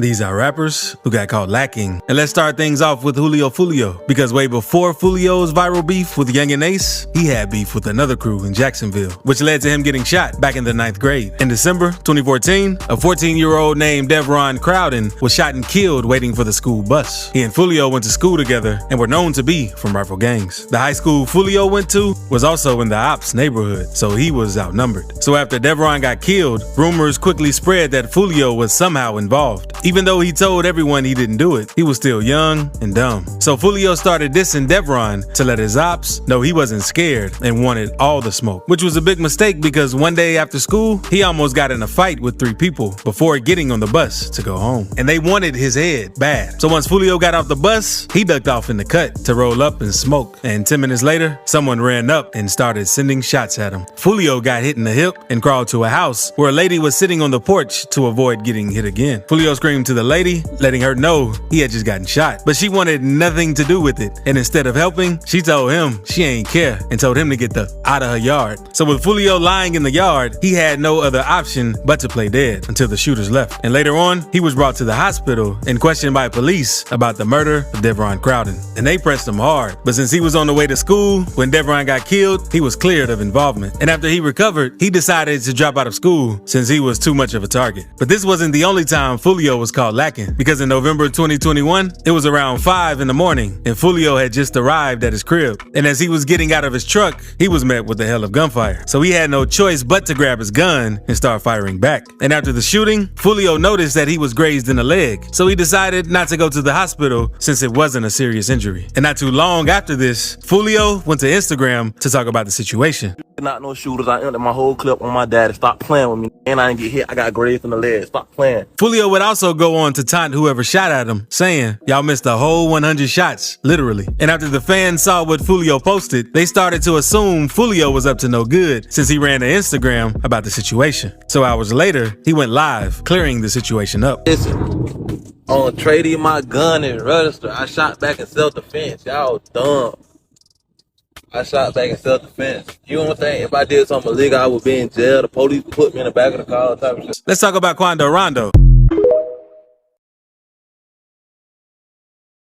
These are rappers who got caught lacking. And let's start things off with Julio Foolio, because way before Foolio's viral beef with Young and Ace, he had beef with another crew in Jacksonville, which led to him getting shot back in the 9th grade. In December 2014, a 14-year-old named Devron Crowden was shot and killed waiting for the school bus. He and Foolio went to school together and were known to be from rival gangs. The high school Foolio went to was also in the Ops neighborhood, so he was outnumbered. So after Devron got killed, rumors quickly spread that Foolio was somehow involved. Even though he told everyone he didn't do it, he was still young and dumb. So Foolio started dissing Devron to let his ops know he wasn't scared and wanted all the smoke, which was a big mistake because one day after school, he almost got in a fight with 3 people before getting on the bus to go home. And they wanted his head bad. So once Foolio got off the bus, he ducked off in the cut to roll up and smoke. And 10 minutes later, someone ran up and started sending shots at him. Foolio got hit in the hip and crawled to a house where a lady was sitting on the porch to avoid getting hit again. Foolio screamed to the lady, letting her know he had just gotten shot, but she wanted nothing to do with it. And instead of helping, she told him she ain't care and told him to get the out of her yard. So with Foolio lying in the yard, he had no other option but to play dead until the shooters left. And later on, he was brought to the hospital and questioned by police about the murder of Devron Crowden. And they pressed him hard, but since he was on the way to school when Devron got killed, he was cleared of involvement. And after he recovered, he decided to drop out of school since he was too much of a target. But this wasn't the only time Foolio was caught lacking, because in November 2021, it was around 5 in the morning and Foolio had just arrived at his crib. And as he was getting out of his truck, he was met with a hell of gunfire. So he had no choice but to grab his gun and start firing back. And after the shooting, Foolio noticed that he was grazed in the leg. So he decided not to go to the hospital since it wasn't a serious injury. And not too long after this, Foolio went to Instagram to talk about the situation. Not no shooters. I ended my whole clip on my daddy. Stop playing with me. And I didn't get hit. I got grazed in the leg. Stop playing. Foolio would also go on to taunt whoever shot at him, saying, y'all missed a whole 100 shots, literally. And after the fans saw what Foolio posted, they started to assume Foolio was up to no good since he ran to Instagram about the situation. So hours later, he went live, clearing the situation up. Listen, on trading my gun and register, I shot back in self-defense. Y'all dumb. I shot back in self-defense. You don't think if I did something illegal, I would be in jail? The police would put me in the back of the car type of shit. Let's talk about Quando Rondo.